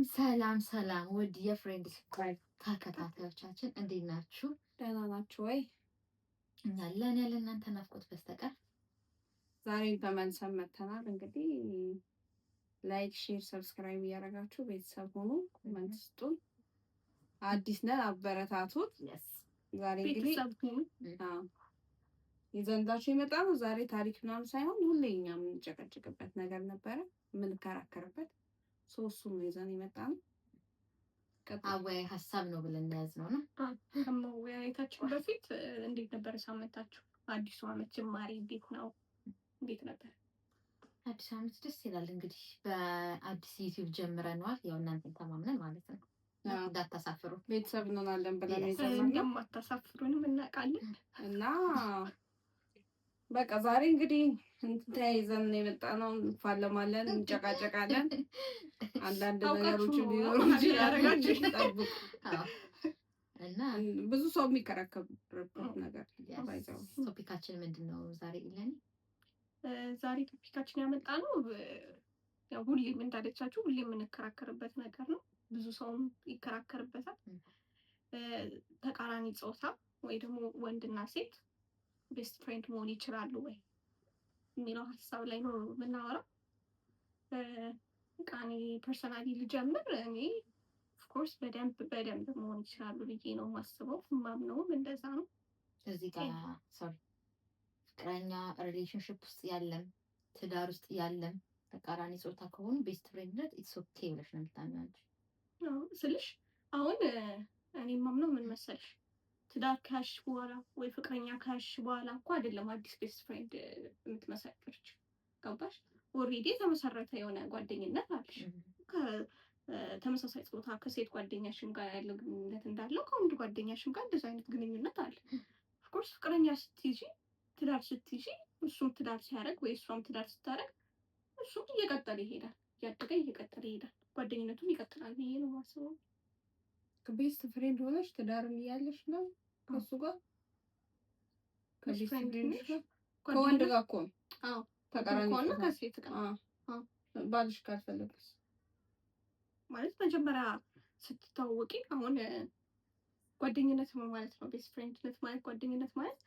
ሰላም ውድ የፍሬንድ ስክራይብ ተከታታዮቻችን እንዴት ናችሁ? ደህና ናችሁ ወይ? እኛ አለን ያለ እናንተ ናፍቆት በስተቀር ዛሬ ተመልሰን መተናል። እንግዲህ ላይክ፣ ሼር፣ ሰብስክራይብ እያደረጋችሁ ቤተሰብ ሆኑ። ኮሜንት ስጡ። አዲስ ነን አበረታቱት። ዛሬ እንግዲህ ይዘንዳችሁ የመጣ ነው። ዛሬ ታሪክ ምናምን ሳይሆን ሁሌ እኛ የምንጨቀጭቅበት ነገር ነበረ፣ የምንከራከርበት ሶስቱም ይዘን የመጣ ነው። አወያይ ሀሳብ ነው ብለን ያዝነው ነው። ከመወያየታችን በፊት እንዴት ነበር ሳምንታችሁ? አዲሱ አመት ጅማሬ እንዴት ነው? እንዴት ነበር አዲስ አመት? ደስ ይላል። እንግዲህ በአዲስ ዩቲዩብ ጀምረነዋል። ያው እናንተን ተማምነን ማለት ነው። እንዳታሳፍሩ ቤተሰብ እንሆናለን ብለን እንደማታሳፍሩንም እናውቃለን እና በቃ ዛሬ እንግዲህ ተያይዘን የመጣ ነው። እንፋለማለን፣ እንጨቃጨቃለን። አንዳንድ ነገሮች ቢኖሩ እና ብዙ ሰው የሚከራከርበት ነገር ባይዘው። ቶፒካችን ምንድን ነው ዛሬ? ኢለን ዛሬ ቶፒካችን ያመጣ ነው ያው ሁሌም እንዳለቻችሁ ሁሌም የምንከራከርበት ነገር ነው። ብዙ ሰውም ይከራከርበታል። ተቃራኒ ጾታ ወይ ደግሞ ወንድና ሴት ቤስት ፍሬንድ መሆን ይችላሉ ወይ የሚለው ሀሳብ ላይ ነው የምናወራው። እኔ ፐርሰናሊ ልጀምር። እኔ ኦፍኮርስ በደንብ መሆን ይችላሉ ብዬ ነው የማስበው። ማምነውም እንደዛ ነው። እዚህ ጋር ፍቅረኛ ሪሌሽንሽፕ ውስጥ ያለም ትዳር ውስጥ ያለም ተቃራኒ ጾታ ከሆኑ ቤስት ፍሬንድነት ኢትስ ኦኬ ብለሽ ነው የምታምናለሽ? ስልሽ አሁን እኔ ማምነው ምን መሰልሽ፣ ትዳር ካሽ በኋላ ወይ ፍቅረኛ ካሽ በኋላ እኮ አይደለም አዲስ ቤስት ፍሬንድ የምትመሰክርች። ገባሽ? ኦልሬዲ የተመሰረተ የሆነ ጓደኝነት አለሽ። ከተመሳሳይ ጾታ ከሴት ጓደኛሽም ጋር ያለው ግንኙነት እንዳለው ከወንድ ጓደኛሽም ጋር እንደዛ አይነት ግንኙነት አለ። ኦፍኮርስ ፍቅረኛ ስትይዢ፣ ትዳር ስትይዢ፣ እሱም ትዳር ሲያደርግ ወይ እሷም ትዳር ስታደርግ እሱም እየቀጠለ ይሄዳል፣ እያደገ እየቀጠለ ይሄዳል። ጓደኝነቱም ይቀጥላል ብዬ ነው የማስበው። ቤስት ፍሬንድ ሆነሽ ትዳርም እያለሽ ነው ከሱ ጋር ከወንድ ጋር እኮ ተቃራኒ ከሆነ ከሴት ጋር ባልሽ ካልፈለግሽ ማለት መጀመሪያ ስትታወቂ አሁን ጓደኝነት ማለት ነው። ቤስት ፍሬንድነት ማለት ጓደኝነት ማለት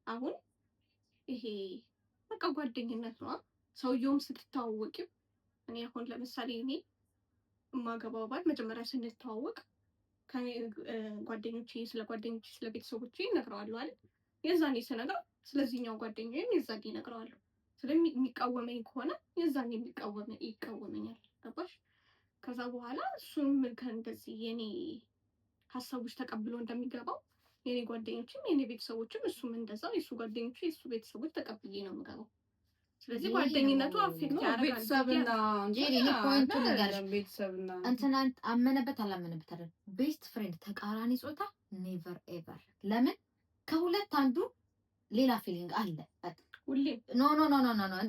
አሁን ይሄ በቃ ጓደኝነት ነው። ሰውየውም ስትታወቂው እኔ አሁን ለምሳሌ እኔ የማገባው ባል መጀመሪያ ስንተዋወቅ ጓደኞቼ ስለ ቤተሰቦቼ እነግረዋለሁ አይደል? የዛኔ ስነግረው ስለዚህኛው ጓደኛዬም የዛኔ እነግረዋለሁ። ስለሚቃወመኝ ከሆነ የዛኔ ይቃወመኛል። ገባሽ? ከዛ በኋላ እሱም ከእንደዚህ የኔ ሀሳቦች ተቀብሎ እንደሚገባው የኔ ጓደኞችም የኔ ቤተሰቦችም እሱም እንደዛው የእሱ ጓደኞች የእሱ ቤተሰቦች ተቀብዬ ነው የምገባው። ስለዚህ ጓደኝነቱ አፌክት ያደርጋል። ቤተሰብና እንትና አመነበት አላመነበት አይደል? ቤስት ፍሬንድ ተቃራኒ ጾታ ኔቨር ኤቨር። ለምን? ከሁለት አንዱ ሌላ ፊሊንግ አለ። ሁሌ ኖ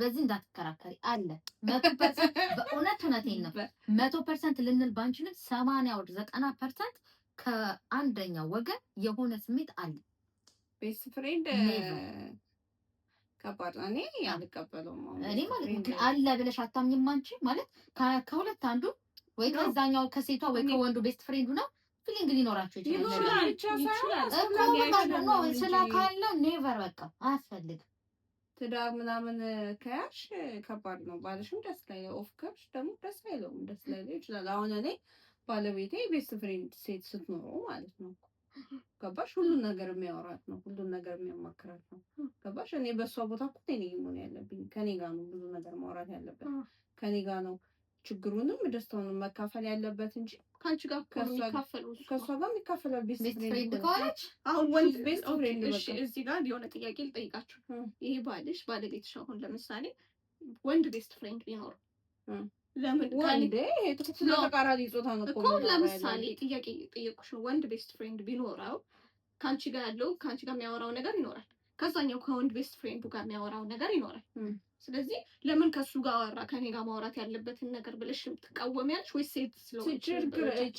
በዚህ እንዳትከራከሪ አለ። 100% በእውነቴን ነው። 100% ልንል ባንችልም 80 ወደ 90% ከአንደኛው ወገን የሆነ ስሜት አለ። ቤስት ፍሬንድ ከባድ እኔ አልቀበለውም። እኔ ማለት አለ ብለሽ አታምኝም አንቺ? ማለት ከሁለት አንዱ ወይ ከዛኛው ከሴቷ ወይ ከወንዱ ቤስት ፍሬንዱ ነው ፊሊንግ ሊኖራቸው ይችላል። ስለካለው ኔቨር በቃ አያስፈልግም። ትዳር ምናምን ከያሽ ከባድ ነው። ባልሽም ደስ ላይ ኦፍ ከብሽ ደግሞ ደስ አይለውም። ደስ ላይ ይችላል። አሁን እኔ ባለቤቴ ቤስት ፍሬንድ ሴት ስትኖረው ማለት ነው ገባሽ? ሁሉን ነገር የሚያወራት ነው፣ ሁሉን ነገር የሚያማክራት ነው። ገባሽ? እኔ በእሷ ቦታ እኮ እኔ መሆን ያለብኝ ከኔ ጋር ነው። ብዙ ነገር ማውራት ያለበት ከኔ ጋር ነው። ችግሩንም ደስታውንም መካፈል ያለበት እንጂ ከአንቺ ጋር ከእሷ ጋር የሚካፈለው ቤስት ፍሬንድ ከሆነች አሁን ወንድ ቤስት ፍሬንድ። እሺ እዚህ ጋር የሆነ ጥያቄ ልጠይቃችሁ። ይሄ ባለቤትሽ አሁን ለምሳሌ ወንድ ቤስት ፍሬንድ ቢኖር ለምን ወንድ ተቃራኒ ጾታ ነው እኮ? ለምሳሌ ጥያቄ ጠየቁሽ። ወንድ ቤስት ፍሬንድ ቢኖረው ከአንቺ ጋር የሚያወራው ነገር ይኖራል፣ ከዛኛው ከወንድ ቤስት ፍሬንዱ ጋር የሚያወራው ነገር ይኖራል። ስለዚህ ለምን ከሱ ጋር አወራ ከኔ ጋር ማውራት ያለበትን ነገር ብለሽ ትቃወሚያለሽ ወይስ ሴት ስለሆነች?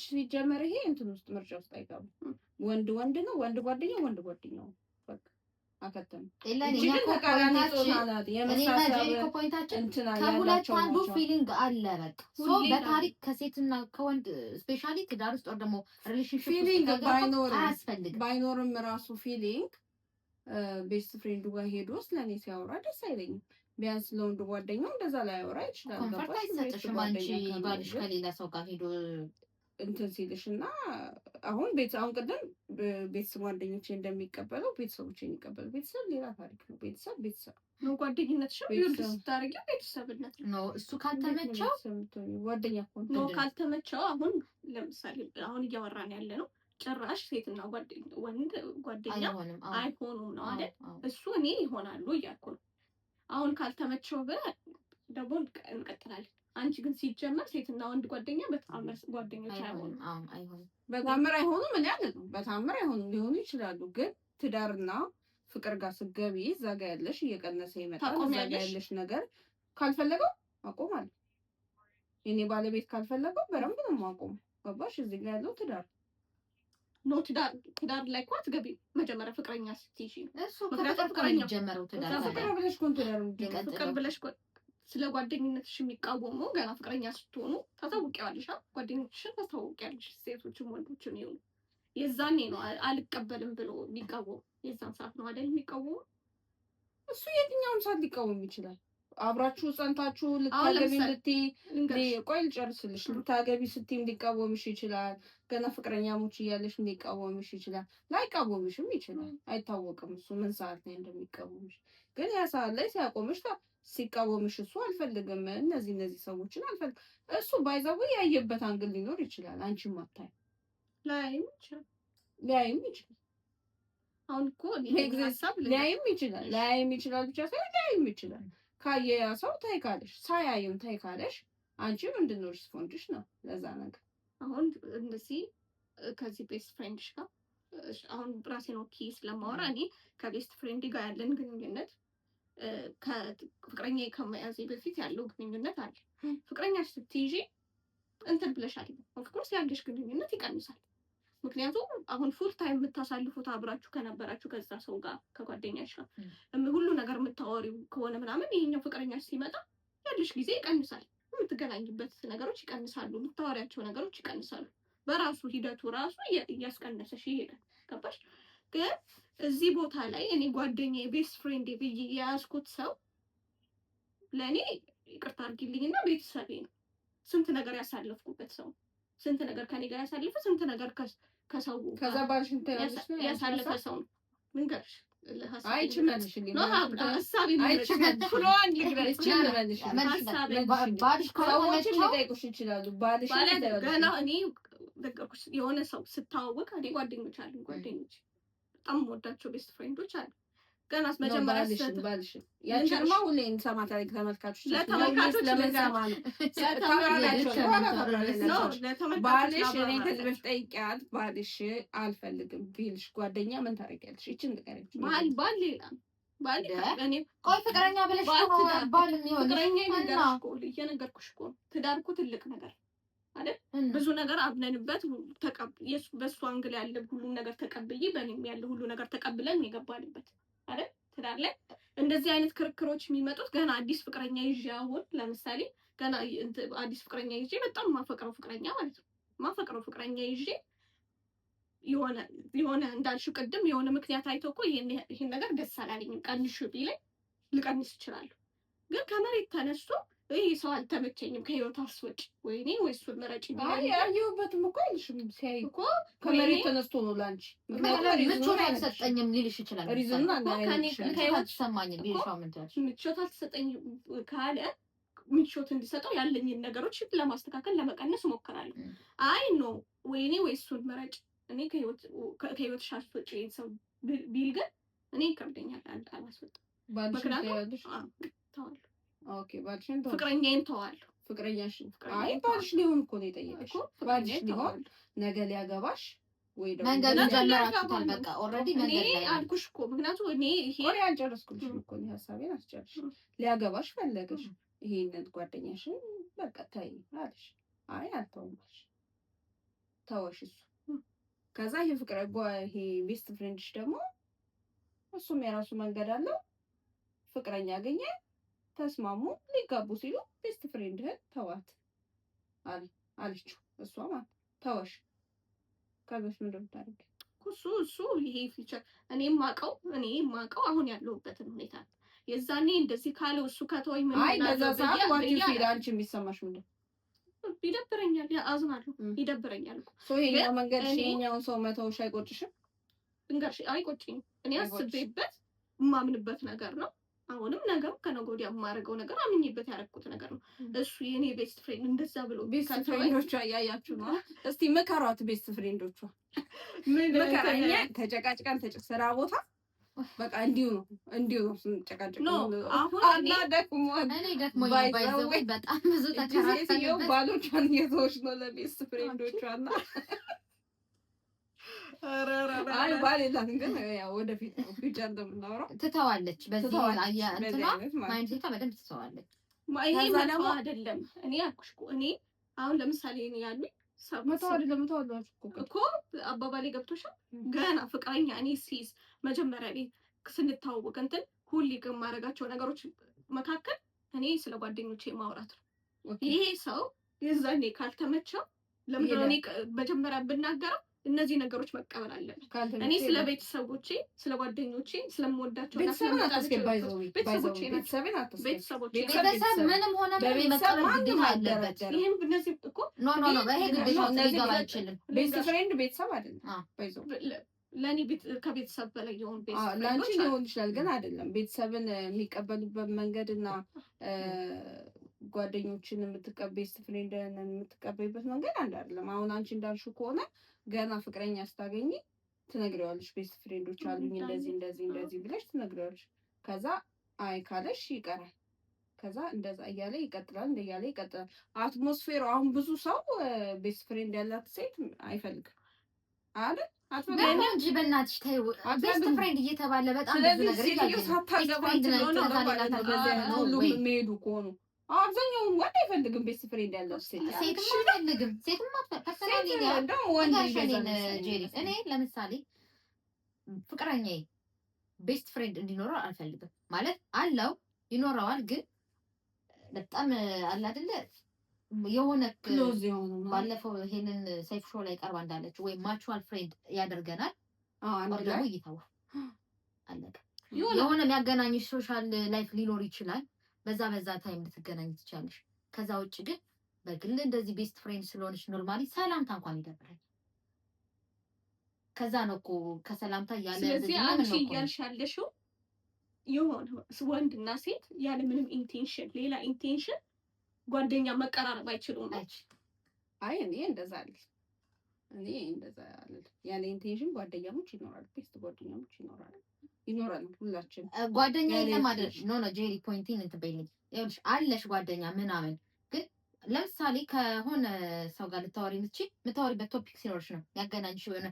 ሲጀመር ይሄ እንትን ውስጥ ምርጫ ውስጥ አይገባም። ወንድ ነው፣ ወንድ ጓደኛው በቃ አከተም ኤላኒ እቺ ግን ተቃራኒ ጾታ ናት። የመሳሳብ እንትና ከሁለት ያላቸው አንዱ ናቸው። ፊሊንግ አለ በቃ ሶ በታሪክ ከሴትና ከወንድ ስፔሻሊ ትዳር ውስጥ ወይ ደግሞ ሪሌሽንሺፕ ፊሊንግ አያስፈልግም። ባይኖርም ራሱ ፊሊንግ ቤስት ፍሬንዱ ጋር ሄዶ ስለኔ ሲያወራ ደስ አይለኝም። ቢያንስ ለወንድ ጓደኛው እንደዛ ላይ ያወራ ይችላል። ኮንፈርት አይሰጥሽም አንቺ ባልሽ ከሌላ ሰው ጋር ሄዶ እንትን ሲልሽ እና አሁን ቅድም ቤተሰብ ጓደኞቼ እንደሚቀበለው ቤተሰቦቼ የሚቀበለው ቤተሰብ ሌላ ታሪክ ነው። ቤተሰብ ነው። ጓደኝነትሽ ቢውልድ ስታደርጊው ቤተሰብነት ነው። እሱ ካልተመቸው ጓደኛ ነው። ካልተመቸው አሁን ለምሳሌ አሁን እያወራን ያለ ነው ጭራሽ ሴትና ወንድ ጓደኛ አይሆኑም ነው አይደል? እሱ እኔ ይሆናሉ እያልኩ ነው። አሁን ካልተመቸው ደግሞ እንቀጥላለን። አንቺ ግን ሲጀመር ሴትና ወንድ ጓደኛ በተአምር ጓደኞች አይሆኑም። በተአምር አይሆኑም። ምን ያለ ነው? በተአምር አይሆኑም። ሊሆኑ ይችላሉ። ግን ትዳርና ፍቅር ጋር ስትገቢ እዛ ጋር ያለሽ እየቀነሰ ይመጣል። እዛ ጋር ያለሽ ነገር ካልፈለገው አቆማለሁ። የኔ ባለቤት ካልፈለገው በረምብ ነው የማቆመው። ገባሽ? እዚህ ጋር ያለው ትዳር ነው። ትዳር ላይ እኮ አትገቢም። መጀመሪያ ፍቅረኛ ስትይዢ እሱ ፍቅረኛ ጀመረው ፍቅር ብለሽ ፍቅር ብለሽ ስለ ጓደኝነትሽ የሚቃወመው ገና ፍቅረኛ ስትሆኑ ታሳውቂዋለሽ። ጓደኞችሽን ታሳውቂያለሽ። ሴቶችም ወንዶችም ይሁኑ የዛኔ ነው አልቀበልም ብሎ የሚቃወሙ። የዛን ሰዓት ነው አይደል የሚቃወሙ። እሱ የትኛውም ሰዓት ሊቃወም ይችላል። አብራችሁ ጸንታችሁ ልታገቢ ቆይ ልጨርስልሽ። ልታገቢ ስትይም ሊቃወምሽ ይችላል። ገና ፍቅረኛሞች እያለሽ ሊቃወምሽ ይችላል። ላይቃወምሽም ይችላል። አይታወቅም እሱ ምን ሰዓት ላይ እንደሚቃወምሽ። ግን ያ ሰዓት ላይ ሲያቆምሽ ሲቃወምሽ እሱ አልፈልግም እነዚህ ሰዎችን አልፈልግም እሱ ባይዘው ያየበት አንግል ሊኖር ይችላል። አንቺም አታይ ላይም ይችላል። አሁን እኮ ላይም ይችላል ብቻ ሳይሆን ላይም ይችላል። ካየ ያ ሰው ታይ ካለሽ ሳያዩም ታይ ካለሽ አንቺ ምንድን ነው ሪስፖንድሽ ነው ለዛ ነገር። አሁን እንደዚህ ከዚህ ቤስት ፍሬንድሽ ጋር አሁን ራሴን ወኪ ስለማወራ እኔ ከቤስት ፍሬንድ ጋር ያለን ግንኙነት ከፍቅረኛ ከመያዜ በፊት ያለው ግንኙነት አለ። ፍቅረኛ ስትይዢ እንትን ብለሻል። ኦፍኮርስ ያለሽ ግንኙነት ይቀንሳል። ምክንያቱም አሁን ፉል ታይም የምታሳልፉት አብራችሁ ከነበራችሁ ከዛ ሰው ጋር ከጓደኛሽ ጋር ሁሉ ነገር የምታወሪው ከሆነ ምናምን ይሄኛው ፍቅረኛሽ ሲመጣ ያለሽ ጊዜ ይቀንሳል። የምትገናኝበት ነገሮች ይቀንሳሉ። የምታወሪያቸው ነገሮች ይቀንሳሉ። በራሱ ሂደቱ ራሱ እያስቀነሰሽ ይሄዳል። ገባሽ? ግን እዚህ ቦታ ላይ እኔ ጓደኛዬ ቤስት ፍሬንድ ብዬ የያዝኩት ሰው ለእኔ ይቅርታ አድርጊልኝና ቤተሰቤ ነው። ስንት ነገር ያሳለፍኩበት ሰው፣ ስንት ነገር ከኔ ጋር ያሳለፈ፣ ስንት ነገር ከሰው ከዛ ባልሽን ያሳለፈ ሰው ነው። ምን ገርሽ የሆነ ሰው ስታወቅ እኔ ጓደኞች አሉ በጣም ወዳቸው ቤስት ፍሬንዶች አሉ። ገና መጀመሪያ ያንቺማ ሁሌ እንሰማ ታሪክ ተመልካቾች ባልሽ እኔ ከዚህ በፊት ጠይቂያት ባልሽ አልፈልግም ቢልሽ ጓደኛ ምን ታደርጊያለሽ? ይችን ንገረኝ። ቆይ ፍቅረኛ ብለሽ ባል የሚሆን ፍቅረኛ እየነገርኩሽ እኮ ትዳር እኮ ትልቅ ነገር አይደል? ብዙ ነገር አብነንበት በእሱ አንግል ያለ ሁሉ ነገር ተቀብዬ በእኔም ያለ ሁሉ ነገር ተቀብለን የገባንበት አይደል? ትዳር ላይ እንደዚህ አይነት ክርክሮች የሚመጡት ገና አዲስ ፍቅረኛ ይዤ አሁን ለምሳሌ ገና አዲስ ፍቅረኛ ይዤ በጣም ማፈቅረው ፍቅረኛ ማለት ነው ማፈቅረው ፍቅረኛ ይዤ የሆነ እንዳልሽው ቅድም የሆነ ምክንያት አይቶ እኮ ይሄን ነገር ደስ አላለኝም ቀንሹ ቢለኝ ልቀንስ እችላለሁ። ግን ከመሬት ተነስቶ ይሄ ሰው አልተመቸኝም ከህይወት አስወጪ ወይኔ ወይ እሱን ምረጪ ቢለኝ ያየሁበትም እኮ አይልሽም። ሲያይ እኮ ከመሬት ተነስቶ ነው ላንቺ ምቾት አልሰጠኝም ሊልሽ ይችላል። ሪዝን ከህይወት ተሰማኝም ሊልሽ ምቾት አልሰጠኝም ካለ ምቾት እንዲሰጠው ያለኝን ነገሮች ለማስተካከል ለመቀነስ እሞክራለሁ። አይ ኖ ወይኔ ወይ እሱን ምረጪ እኔ ከህይወትሽ አስወጪ ሰው ቢል ግን እኔ ይከብደኛል አላስወጣም። ምክንያቱም ተዋለሁ ፍቅረኛዬን ተዋለሁ። ፍቅረኛሽን አይ ባልሽ ሊሆን እኮ ነው የጠየቀሽ። ባልሽ ሊሆን ነገ ሊያገባሽ ወይ ደግሞ መንገዱን ጀምራችሁታል። በቃ ኦልሬዲ መንገድ ላይ አልኩሽ እኮ ምክንያቱም እኔ ይሄ አልጨረስኩልሽም እኮ ነው ሀሳቤን አስጨርሽ። ሊያገባሽ ፈለገሽ ይሄንን ጓደኛሽን በቃ ታይ አለሽ። አይ አልተውም አልሽ ተወሽ እሱ። ከዛ ይሄ ፍቅረ ይሄ ቤስት ፍሬንድሽ ደግሞ እሱም የራሱ መንገድ አለው። ፍቅረኛ አገኘ፣ ተስማሙ፣ ሊጋቡ ሲሉ ቤስት ፍሬንድህን ተዋት አለችው። እሷ ማለት ተወሽ ከበሽ ምንድን ነው የምታደርጊው? እሱ ይሄ ፊቸር እኔ የማውቀው አሁን ያለሁበትን ሁኔታ የዛኔ እንደዚህ ካለው እሱ ከተወኝ ምን አይ በዛ ሰዓት ዋት ዩ ፊል አንቺ የሚሰማሽ ምንድን ነው? ይደብረኛል፣ አዝናለሁ፣ ይደብረኛል እኮ ሶ ይሄኛው መንገድ ይሄኛውን ሰው መተውሽ አይቆጭሽም? እንጋሽ አይቆጭኝም። እኔ አስቤበት የማምንበት ነገር ነው። አሁንም ነገር ከነገ ወዲያ የማደርገው ነገር አምኜበት ያደረኩት ነገር ነው። እሱ የኔ ቤስት ፍሬንድ እንደዛ ብሎ ቤስት ፍሬንዶቿ እያያችሁ ነው። እስቲ መከሯት ቤስት ፍሬንዶቿ መከራኛ ተጨቃጭቃን ስራ ቦታ በቃ እንዲሁ ነው ስንጨቃጭቅ ነው። አሁን እኔ ደግሞ በጣም ብዙ ተከራክረን ባሎቿን እየተወች ነው ለቤስት ፍሬንዶቿ እና አይ ባል የላትም ግን ያው ወደፊት ነው ፊውቸር እንደምናወራው ትተዋለች። በዚህ እንትና ማይንድሴቷ በደንብ ትተዋለች። ይሄ መተው አይደለም። እኔ አልኩሽ እኮ እኔ አሁን ለምሳሌ እኔ ያሉኝ መተው አይደለም እኮ አባባሌ ገብቶሻል። ገና ፍቅረኛ እኔ ሲይዝ መጀመሪያ ላይ ስንታወቅ እንትን ሁሌ ከማደርጋቸው ነገሮች መካከል እኔ ስለ ጓደኞቼ ማውራት ነው። ይሄ ሰው የዛኔ ካልተመቸው ለምንድን ነው እኔ መጀመሪያ ብናገረው እነዚህ ነገሮች መቀበል አለበት። እኔ ስለ ቤተሰቦቼ፣ ስለ ጓደኞቼ፣ ስለምወዳቸው ቤተሰብ ምንም ሆነ መቀበል ግዴታ አለበት። ይሄን እነዚህ እኮ ኖ ይሄ ግዴታ ሊገባ አይችልም። ቤስት ፍሬንድ ቤተሰብ አይደለም። ለእኔ ከቤተሰብ በላይ የሆኑ ለአንቺ ሊሆን ይችላል፣ ግን አይደለም። ቤተሰብን የሚቀበሉበት መንገድ እና ጓደኞችን ቤስት ፍሬንድን የምትቀበይበት መንገድ አንድ አይደለም። አሁን አንቺ እንዳልሽው ከሆነ ገና ፍቅረኛ ስታገኝ ትነግሪዋለሽ፣ ቤስት ፍሬንዶች አሉኝ እንደዚህ ብለሽ ትነግሪዋለሽ። ከዛ አይ ካለሽ ይቀራል። ከዛ እንደዛ እያለ ይቀጥላል። አትሞስፌሩ አሁን ብዙ ሰው ቤስት ፍሬንድ ያላት ሴት አይፈልግም አይደል? አትፈልግም እንጂ በእናትሽ ተይው። ቤስት ፍሬንድ እየተባለ በጣም ብዙ ነገር የሚሄዱ ከሆኑ አብዛኛውን ወንድ አይፈልግም ቤስት ፍሬንድ ያለው ሴት። ሴትም አይፈልግም። ፐርሰናሊ እኔ ለምሳሌ ፍቅረኛዬ ቤስት ፍሬንድ እንዲኖረው አልፈልግም። ማለት አለው ይኖረዋል፣ ግን በጣም አለ አይደለ የሆነ ባለፈው ይሄንን ሰይፍ ሾው ላይ ቀርባ እንዳለች ወይ ማቹዋል ፍሬንድ ያደርገናል ደግሞ ይተው አለቀ። የሆነ የሚያገናኝሽ ሶሻል ላይፍ ሊኖር ይችላል። በዛ ታይም ልትገናኝ ትችላለሽ። ከዛ ውጭ ግን በግል እንደዚህ ቤስት ፍሬንድ ስለሆነች ኖርማሊ ሰላምታ እንኳን ይደብራል። ከዛ ነው እኮ ከሰላምታ ያለ ስለዚህ አንቺ እያልሽ ያለሽው የሆነ ወንድና ሴት ያለ ምንም ኢንቴንሽን ሌላ ኢንቴንሽን ጓደኛ መቀራረብ አይችሉም። አይ እኔ እንደዛ አይደል ያለ ኢንቴንሽን ጓደኛሞች ይኖራሉ፣ ቤስት ጓደኛሞች ይኖራሉ። ሁላችን ጓደኛ የለም አይደል? ኖ ጄሪ ፖይንቲን እንትን በይልኝ። ይኸውልሽ አለሽ ጓደኛ ምናምን፣ ግን ለምሳሌ ከሆነ ሰው ጋር የምታወሪበት ቶፒክ ሲኖርሽ ነው ያገናኝሽ። የሆነ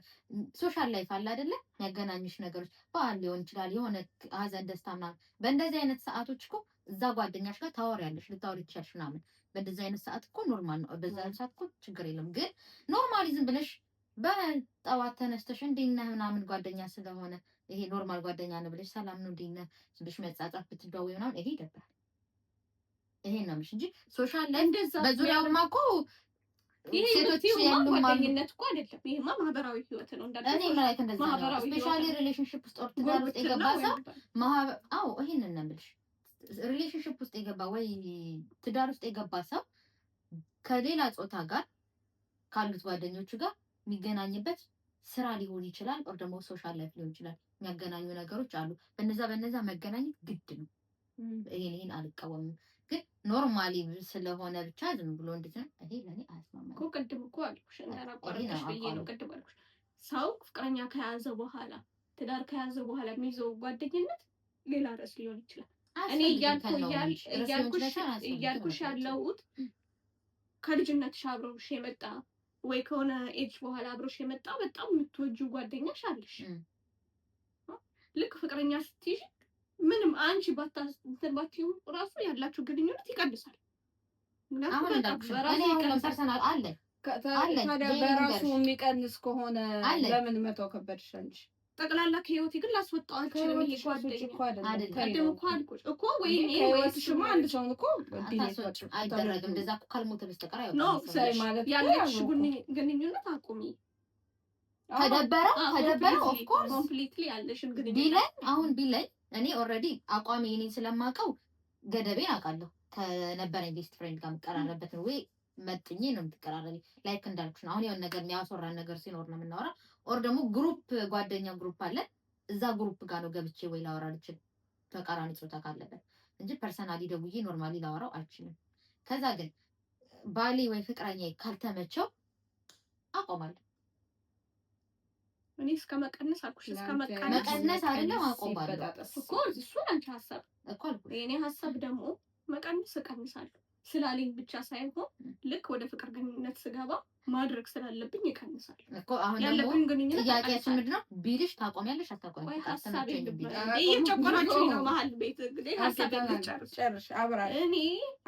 ሶሻል ላይፍ አለ አይደለ? ያገናኝሽ ነገሮች በዓል ሊሆን ይችላል፣ የሆነ ሀዘን፣ ደስታ ምናምን። በእንደዚህ አይነት ሰዓቶች እኮ እዛ ጓደኛሽ ጋር ታወሪያለሽ፣ ልታወሪ ትችያለሽ ምናምን። በእንደዚህ አይነት ሰዓት እኮ ኖርማል ነው። በዛ አይነት ሰዓት እኮ ችግር የለም። ግን ኖርማሊ ዝም ብለሽ በጠዋት ተነስተሽ እንዴት ነህ ምናምን ጓደኛ ስለሆነ ይሄ ኖርማል ጓደኛ ነው ብለሽ ሰላም ነው እንዴት ነህ ዝም ብለሽ መጻጻፍ ብትደዋወይ ምናምን ይሄ ይደብራል። ይሄ ነው ምሽ እንጂ ሶሻል ላይ በዙሪያውማ እኮ ይሄ ሴቶች ያሉ ጓደኝነት እኮ አይደለም። ይሄማ ማህበራዊ ህይወት ነው እንዳልኩ። እኔ ማለት እንደዛ ነው። ስፔሻሊ ሪሌሽንሺፕ ውስጥ ትዳር ውስጥ የገባ ሰው ይሄንን ነው የምልሽ። ሪሌሽንሺፕ ውስጥ የገባ ወይ ትዳር ውስጥ የገባ ሰው ከሌላ ጾታ ጋር ካሉት ጓደኞቹ ጋር የሚገናኝበት ስራ ሊሆን ይችላል፣ ኦር ደግሞ ሶሻል ላይፍ ሊሆን ይችላል። የሚያገናኙ ነገሮች አሉ። በነዛ መገናኘት ግድ ነው። ይሄን አልቃወምም፣ ግን ኖርማሊ ስለሆነ ብቻ ዝም ብሎ እንዴት ነው ይሄ ለኔ አያስማማም እኮ። ቅድም እኮ አልኩሽ እንዳራቆረጥሽ ብዬ ነው። ቅድም አልኩሽ ሰው ፍቅረኛ ከያዘ በኋላ ትዳር ከያዘ በኋላ የሚይዘው ጓደኝነት ሌላ ርዕስ ሊሆን ይችላል። እኔ እያልኩሽ ያለሁት ከልጅነትሽ አብሮሽ የመጣ ወይ ከሆነ ኤጅ በኋላ አብሮሽ የመጣ በጣም የምትወጂው ጓደኛሽ አለሽ። ልክ ፍቅረኛ ስትይዥ ምንም አንቺ ባታዩ ራሱ ያላችሁ ግንኙነት ይቀንሳል። አሁን ፐርሰናል አለ ታዲያ በራሱ የሚቀንስ ከሆነ ለምን መተው ከበድሽ አንቺ? ጠቅላላ ከህይወቴ ግን ላስወጣው አልችልም። ይሄ ጓደኛ ቀደም እኮ አልኩሽ እኮ ወይኔ ከህይወትሽማ አንድ ሰው እኮ አይደረግም እንደዛ እኮ ካልሞተ በስተቀር ኖ ያለሽ ግንኙነት አቁሚ። ከደበረ ኦፍ ኮርስ ኮምፕሊትሊ ያለሽን ግንኙነት ቢለኝ አሁን ቢለኝ እኔ ኦልሬዲ አቋሚ እኔ ስለማውቀው ገደቤን አውቃለሁ። ከነበረኝ ቤስት ፍሬንድ ጋር የምቀራረበት ነው ወይ መጥኜ ነው የምትቀራረቢ። ላይክ እንዳልኩሽ ነው አሁን የሆነ ነገር የሚያስወራን ነገር ሲኖር ነው የምናወራ። ኦር ደግሞ ግሩፕ ጓደኛ ግሩፕ አለ እዛ ግሩፕ ጋር ነው ገብቼ ወይ ላወራ ልችል ተቃራኒ ጾታ ካለበት እንጂ ፐርሰናሊ ደውዬ ኖርማሊ ላወራው አልችልም። ከዛ ግን ባሌ ወይ ፍቅረኛ ካልተመቸው አቆማለሁ። እኔ እስከ መቀነስ አልኩሽ እስከ መቀነስ አይደለም አቆማለሁ እኮ እሱ አንቺ ሀሳብ እኮ አልኩሽ። የኔ ሀሳብ ደግሞ መቀነስ እቀንሳለሁ ስላለኝ ብቻ ሳይሆን ልክ ወደ ፍቅር ግንኙነት ስገባ ማድረግ ስላለብኝ ይቀንሳል እኮ። አሁን ያለብኝ ግንኙነት ጥያቄያችን ምንድን ነው? ቢልሽ ታቆሚያለሽ አታቆሚ? እየጨቆናችሁኝ ነው መሀል ቤት እንግዲህ ሀሳቤን ጨርሽ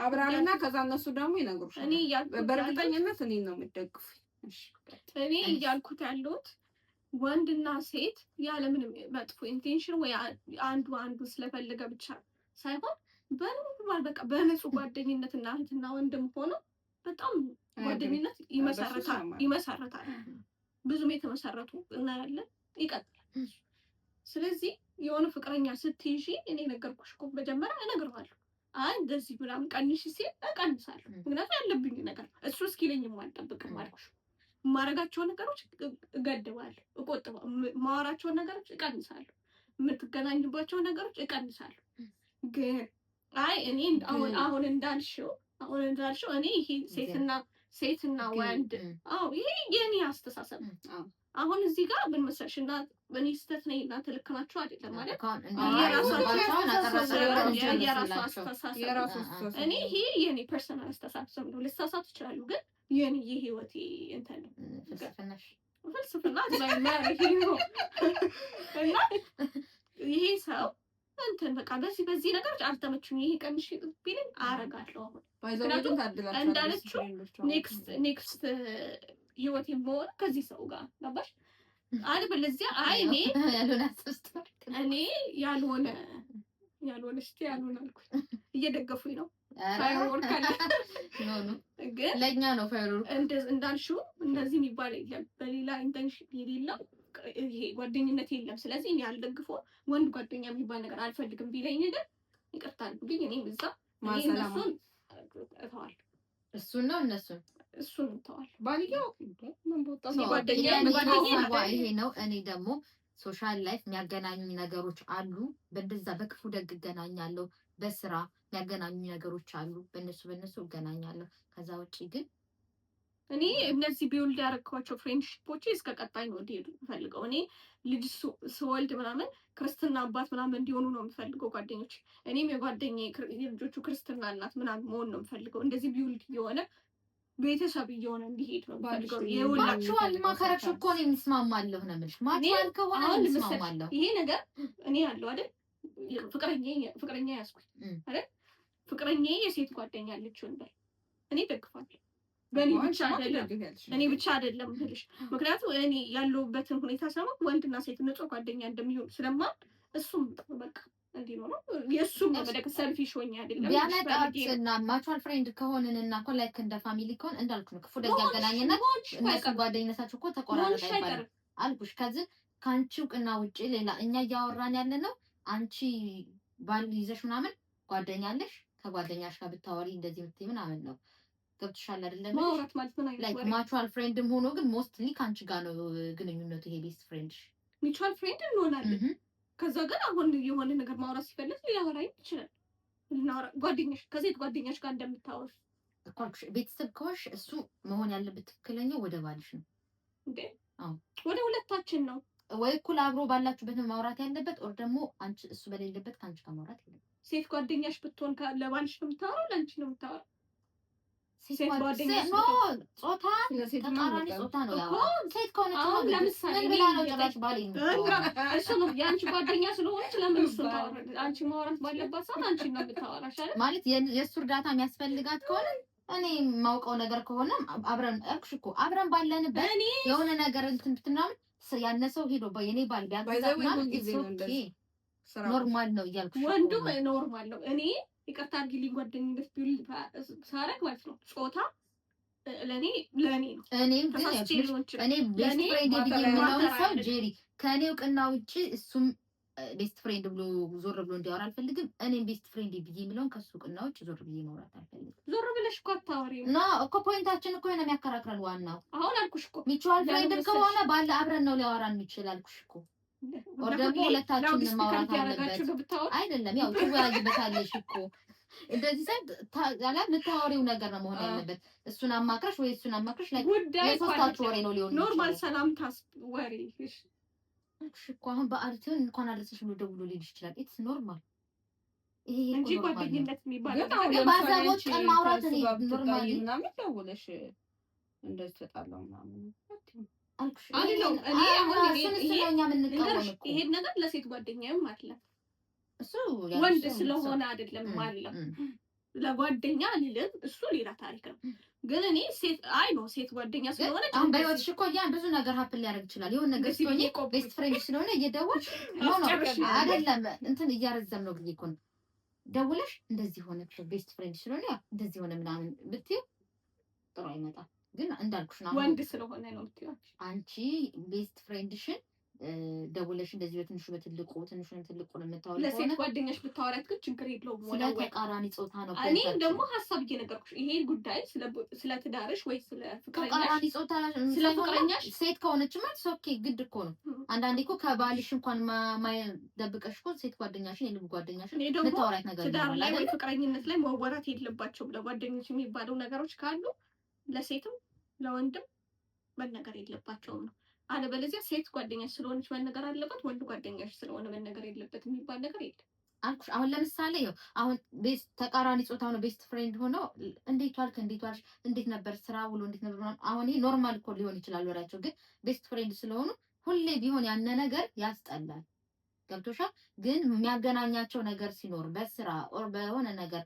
አብራንና ከዛ እነሱ ደግሞ ይነግሩሻል። በእርግጠኝነት እኔ ነው የምትደግፉ። እኔ እያልኩት ያለሁት ወንድና ሴት ያለምንም መጥፎ ኢንቴንሽን ወይ አንዱ ስለፈለገ ብቻ ሳይሆን በኖርማል በቃ በንጹህ ጓደኝነት እና እህትና ወንድም ሆኖ በጣም ጓደኝነት ይመሰረታል። ብዙም የተመሰረቱ እናያለን፣ ይቀጥላል። ስለዚህ የሆነ ፍቅረኛ ስትይዢ እኔ ነገርኩሽ እኮ መጀመሪያ እነግረዋለሁ። አይ እንደዚህ ምናምን ቀንሽ ሲል እቀንሳለሁ። ምክንያቱም ያለብኝ ነገር እሱ እስኪለኝም አልጠብቅም አልኩሽ። የማደርጋቸው ነገሮች እገድባለሁ፣ እቆጥባለሁ። የማወራቸውን ነገሮች እቀንሳለሁ፣ የምትገናኙባቸው ነገሮች እቀንሳለሁ። ግን አይ እኔ አሁን እንዳልሽው እኔ ይሄ ሴትና ወንድ ይሄ የኔ አስተሳሰብ ነው። አሁን እዚህ ጋር ምን መሰለሽ እና በእኔ ስህተት ነኝ እናንተ ልክ ናችሁ አይደለም ማለት የራሱ አስተሳሰብ እኔ ይሄ የኔ ፐርሰናል አስተሳሰብ ነው። ልሳሳት ይችላሉ፣ ግን የኔ የህይወቴ እንትን ነው። ፍልስፍና ነው እና ይሄ ሰው እንትን በቃ በዚህ ነገሮች አልተመቹኝ። ይሄ ቀንሽ ቢልኝ አረጋለሁ። አሁን እንዳለችው ኔክስት ህይወት የመሆን ከዚህ ሰው ጋር ገባሽ አለበለዚያ አይ እኔ ያልሆነ አልኩኝ። እየደገፉኝ ነው ፋይርወርክ አለ ግን ለእኛ ነው ፋይርወርክ እንዳልሽው እንደዚህ የሚባል የለም። በሌላ ኢንቴንሽን የሌለው ይሄ ጓደኝነት የለም። ስለዚህ እኔ አልደግፈው ወንድ ጓደኛ የሚባል ነገር አልፈልግም ቢለኝ ግን ይቅርታ አድርጉልኝ። እኔም እዛ እነሱን እተዋለሁ። እሱን ነው እሱን እተዋለሁ። ባልየው ጓደኛ ይሄ ነው። እኔ ደግሞ ሶሻል ላይፍ የሚያገናኙ ነገሮች አሉ። በዛ በክፉ ደግ እገናኛለሁ። በስራ የሚያገናኙ ነገሮች አሉ። በእነሱ እገናኛለሁ። ከዛ ውጪ ግን እኔ እነዚህ ቢውልድ ያደረኳቸው ፍሬንድሺፖች እስከ ቀጣይ ነው እንዲሄዱ የምፈልገው። እኔ ልጅ ስወልድ ምናምን ክርስትና አባት ምናምን እንዲሆኑ ነው የምፈልገው ጓደኞች። እኔም የልጆቹ ክርስትና እናት ምናምን መሆን ነው የምፈልገው። እንደዚህ ቢውልድ የሆነ ቤተሰብ እየሆነ እንዲሄድ ነው የምፈልገው። ማቹዋል ማከረሽ እኮ ነው የሚስማማለሁ ነው የምልሽ። ማቹዋል ከሆነ የሚስማማለሁ። ይሄ ነገር እኔ ያለው አይደል ፍቅረኛ ያዝኩኝ አይደል ፍቅረኛ የሴት ጓደኛ አለችው እንበል እኔ ደግፋለሁ። በእኔ ብቻ አይደለም ብልሽ ምክንያቱም እኔ ያለሁበትን ሁኔታ ሰማ ወንድና ሴት ንጹህ ጓደኛ እንደሚሆን ስለማን እሱም በቃ እንዲኖረው የእሱም በደቅ ሰልፊሽ ሆኜ አይደለም ቢያመጣትና ማቹዋል ፍሬንድ ከሆንንና እኮ ላይክ እንደ ፋሚሊ ከሆን እንዳልኩ ነው ክፉ ደግ ያገናኘና እነሱ ጓደኝነታችሁ እኮ ተቆራረጠ አይባልም አልኩሽ። ከዚህ ከአንቺ እውቅና ውጪ ሌላ እኛ እያወራን ያለ ነው። አንቺ ባል ይዘሽ ምናምን ጓደኛለሽ ከጓደኛሽ ጋር ብታወሪ እንደዚህ ምትይ ምናምን ነው ገብቶሻል አይደለም? ማውራት ማለት ነው ላይክ ማቹዋል ፍሬንድም ሆኖ ግን ሞስትሊ ካንቺ ጋር ነው ግንኙነቱ። ይሄ ቤስት ፍሬንድ ሚቹዋል ፍሬንድ እንሆናለን። ከዛ ግን አሁን የሆነ ነገር ማውራት ሲፈልግ ሊያወራኝ ይችላል። ጓደኛሽ ከሴት ጓደኛሽ ጋር እንደምታወር እኮ ቤተሰብ ከሆንሽ እሱ መሆን ያለበት ትክክለኛው ወደ ባልሽ ነው እንዴ? ወደ ሁለታችን ነው ወይ እኩል አብሮ ባላችሁበት ነው ማውራት ያለበት። ኦር ደግሞ አንቺ እሱ በሌለበት ካንቺ ጋር ማውራት የለበትም። ሴት ጓደኛሽ ብትሆን ለባልሽ ነው የምታወራው ለአንቺ ነው የምታወራው? ሴት ጓደኛሽ ነው ጾታ ተቃራኒ ጾታ ነው ያው ሴት ከሆነች አሁን ለምሳሌ ብላ ነው ጭራሽ ባል እሱ ነው የአንቺ ጓደኛ ስለሆነች ለምን እሱ ታወራለች? አንቺ ማውራት ባለባት ሰዓት አንቺ ነው የምታወራሽ አይደል? ማለት የእሱ እርዳታ የሚያስፈልጋት ከሆነ እኔ የማውቀው ነገር ከሆነ አብረን እልክሽ እኮ አብረን ባለንበት የሆነ ነገር እንትን ብትናምን ያነሰው ሄዶ የኔ ባል ቢያገዛና ኖርማል ነው እያልኩሽ ወንዱም ኖርማል ነው። እኔ ይቅርታ አድርጊልኝ ጓደኝነት ቢል ሳረግ ማለት ነው ጾታ ለኔ ነው። እኔም ግን እኔ ቤስት ፍሬንድ ብዬ የምለውን ሰው ጄሪ ከእኔ እውቅና ውጭ እሱም ቤስት ፍሬንድ ብሎ ዞር ብሎ እንዲያወራ አልፈልግም። እኔም ቤስት ፍሬንድ ብዬ የምለውን ከሱ እውቅና ውጭ ዞር ብዬ ማውራት አልፈልግም። ዞር ብለሽ እኮ አታወሪም። ኖ እኮ ፖይንታችን እኮ ነው የሚያከራክረን። ዋናው አሁን አልኩሽ እኮ ሚቹዋል ፍሬንድ ከሆነ ባለ አብረን ነው ሊያወራን የሚችል አልኩሽ እኮ። ወር ደግሞ ሁለታችንን ማውራት አለበት አይደለም። ያው ትወያይበታለሽ እኮ እንደዚህ ዘንድ ታላ የምታወሪው ነገር ነው መሆን ያለበት። እሱን አማክረሽ ወይ እሱን አማክረሽ ላይ የሶስታችሁ ወሬ ነው ሊሆን ይችላል። ኖርማል ሰላምታስ ወሬ እኮ አሁን በአርቲውን እንኳን አደረሰሽ ብሎ ደውሎ ሊልሽ ይችላል። ኢትስ ኖርማል ይሄ እንጂ ጓደኝነት የሚባለው ባዛቦች ቀን ማውራት ነው ኖርማል። ምናምን ደውለሽ እንደዚህ ተጣላው ምናምን አልኩሽ አይደለም። እኔ አሁን ስለኛ የምንቀበለው እኮ ይሄ ነገር ለሴት ጓደኛዬም አይደለም እሱ ወንድ ስለሆነ አይደለም ማለት ለጓደኛ ልልም እሱ ሌላ ታሪክ ነው። ግን እኔ ሴት ሴት ጓደኛ ስለሆነ አሁን በህይወትሽ እኮ ያን ብዙ ነገር ሀፕን ሊያደርግ ይችላል። የሆነ ነገር ሲሆን ቤስት ፍሬንድ ስለሆነ እየደወልሽ አይደለም እንትን እያረዘም ነው ብዬ እኮ ነው ደውለሽ እንደዚህ ሆነ ቤስት ፍሬንድ ስለሆነ እንደዚህ ሆነ ምናምን ብትይ ጥሩ አይመጣም። ግን እንዳልኩሽ ነው ወንድ ስለሆነ ነው ብትይ አንቺ ቤስት ፍሬንድሽን ደውለሽ እንደዚህ በትንሹ በትልቁ ትንሹን ትልቁን የምታወሪ ከሆነ ለሴት ጓደኛሽ ብታወሪያት ግን ችግር የለውም። ስለ ተቃራኒ ጾታ ነው። እኔ ደግሞ ሀሳብ እየነገርኩሽ ይሄ ጉዳይ ስለ ትዳርሽ ወይ ስለ ፍቅረኛሽ ተቃራኒ ጾታ ስለ ፍቅረኛሽ ሴት ከሆነችማ ኦኬ ግድ እኮ ነው። አንዳንዴ እኮ ከባልሽ እንኳን ማይደብቀሽ እኮ ሴት ጓደኛሽን የልብ ጓደኛሽን የምታወሪያት ነገር ትዳር ላይ ወይ ፍቅረኝነት ላይ መወራት የለባቸውም። ለጓደኞች የሚባለው ነገሮች ካሉ ለሴትም ለወንድም መነገር የለባቸውም ነው። አለበለዚያ ሴት ጓደኛሽ ስለሆነች መነገር አለበት፣ ወንድ ጓደኛሽ ስለሆነ መነገር የለበት የሚባል ነገር የለም። አልኩሽ አሁን ለምሳሌ አሁን ቤስት ተቃራኒ ጾታ ሆኖ ቤስት ፍሬንድ ሆኖ እንዴት ዋልክ፣ እንዴት ዋልሽ፣ እንዴት ነበር ስራ ውሎ፣ እንዴት ነበር አሁን ይሄ ኖርማል እኮ ሊሆን ይችላል ወራቸው። ግን ቤስት ፍሬንድ ስለሆኑ ሁሌ ቢሆን ያነ ነገር ያስጠላል። ገብቶሻል? ግን የሚያገናኛቸው ነገር ሲኖር በስራ ኦር በሆነ ነገር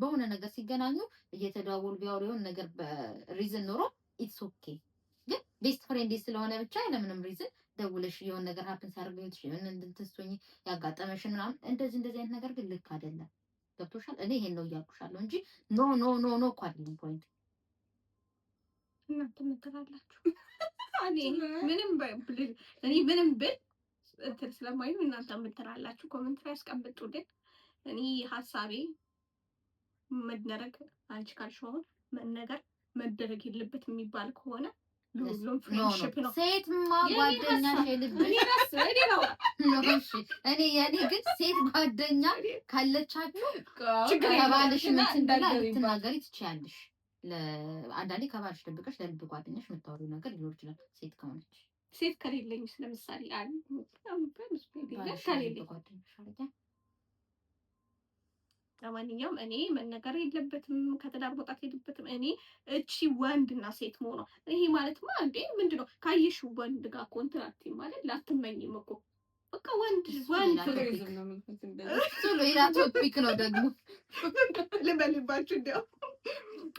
በሆነ ነገር ሲገናኙ እየተደዋወሉ ቢያወሩ የሆነ ነገር በሪዝን ኖሮ ኢትስ ኦኬ። ግን ቤስት ፍሬንድ ስለሆነ ብቻ ለምንም ሪዝን ደውለሽ የሆነ ነገር ሀፕን ሳርገው የሆነ እንድትስቶኝ ያጋጠመሽን ምናምን እንደዚህ አይነት ነገር ግን ልክ አይደለም። ገብቶሻል? እኔ ይሄን ነው እያልኩሻለሁ እንጂ ኖ ኖ ኖ ኖ እኮ አይደለም ፖይንት። እናንተ ምን ትላላችሁ? እኔ ምንም ብል እንትን ስለማይሉ እናንተ ምን ትላላችሁ? ኮሜንት ላይ አስቀምጡልኝ። እኔ ሀሳቤ መደረግ አንቺ ካልሽው አሁን መነገር መደረግ የለበት የሚባል ከሆነ ሁሉም ፍሬንድሺፕ ነው። ሴትማ ጓደኛሽ የልብሽ እኔ የኔ ግን ሴት ጓደኛ ካለቻችሁ ከባልሽ ልትናገሪ ትችያለሽ። አንዳንዴ ከባልሽ ደብቀሽ ለልብ ጓደኛሽ የምታወሪው ነገር ሊኖር ይችላል። ሴት ከሆነች ሴት ከሌለኝስ ለምሳሌ ለማንኛውም እኔ መነገር የለበትም ከትዳር መውጣት የለበትም። እኔ እቺ ወንድና ሴት መሆኗ ይሄ ማለትማ እንዴ ምንድነው? ካየሽው ወንድ ጋር እኮ እንትን አትይም ማለት ላትመኝም እኮ በቃ ወንድ ሌላ ቶፒክ ነው ደግሞ ልበልባችሁ እንዲያው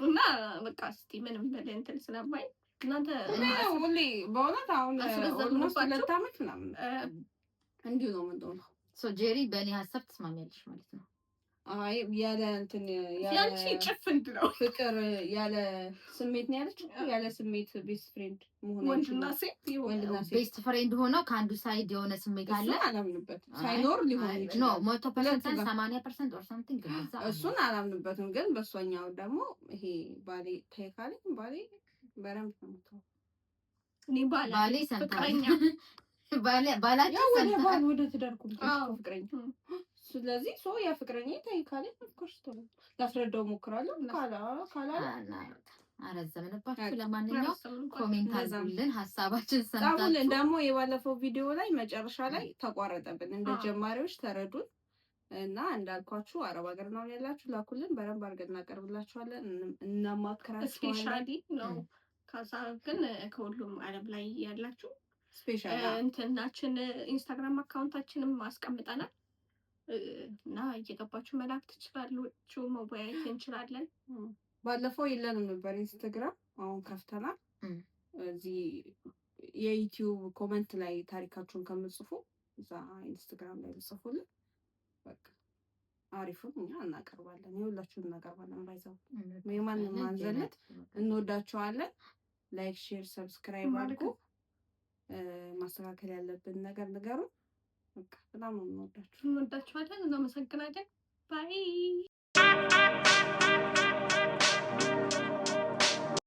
እና በቃ እስኪ ምንም በለ እንትን ስለማይ እናንተ ሁሌ በእውነት አሁን ሁለት ዓመት ምናምን እንዲሁ ነው የምንሆነው። ጄሪ በእኔ ሀሳብ ትስማሚያለሽ ማለት ነው? አይ ያለ እንትን ያለ ጭፍን ነው ፍቅር ያለ ስሜት ነው ያለች። ያለ ስሜት ቤስት ፍሬንድ መሆን ወንድና ሴት ቤስት ፍሬንድ ሆነው ከአንዱ ሳይድ የሆነ ስሜት አለ። አላምንበትም። ሳይኖር ሊሆን ይችላል ነው 100% 80% or something ግን እሱን አላምንበትም። ግን በሷኛው ደግሞ ይሄ ባሌ ተይካለኝ ባሌ በረምት ነው የምትሆነው። እኔ ባሌ ፍቅረኛ ባላችሁ ወደ ትዳርኩ ፍቅረኛ ስለዚህ ሶ ያ ፍቅረኛ ተይካለኝ ኦፍኮርስ ተው ላስረዳው ሞክራለሁ። ካላ አረዘምንባችሁ። ለማንኛውም ኮሜንት አድርጉልን፣ ሀሳባችን ሰምታችሁ ጻፉልን። ደግሞ የባለፈው ቪዲዮ ላይ መጨረሻ ላይ ተቋረጠብን። እንደ ጀማሪዎች ተረዱን እና እንዳልኳችሁ አረብ ሀገር ነው ያላችሁ ላኩልን፣ በረንብ አድርገን እናቀርብላችኋለን፣ እናማክራችኋለን። ስፔሻሊ ነው ከዛ ግን ከሁሉም ዓለም ላይ ያላችሁ ስፔሻሊ እንትናችን ኢንስታግራም አካውንታችንም አስቀምጠናል። እና እየገባችሁ መላክ ትችላላችሁ፣ መወያየት እንችላለን። ባለፈው የለንም ነበር ኢንስታግራም፣ አሁን ከፍተናል። እዚህ የዩቲዩብ ኮመንት ላይ ታሪካችሁን ከምጽፉ እዛ ኢንስታግራም ላይ ጽፉልን። በቃ አሪፉን እኛ እናቀርባለን፣ የሁላችሁን እናቀርባለን። ባይዘው የማንም ማንዘለት እንወዳቸዋለን። ላይክ፣ ሼር፣ ሰብስክራይብ አድርጉ። ማስተካከል ያለብን ነገር ንገሩ። በቃ በጣም ነው እንወዳችኋለን። እናመሰግናለን። ባይ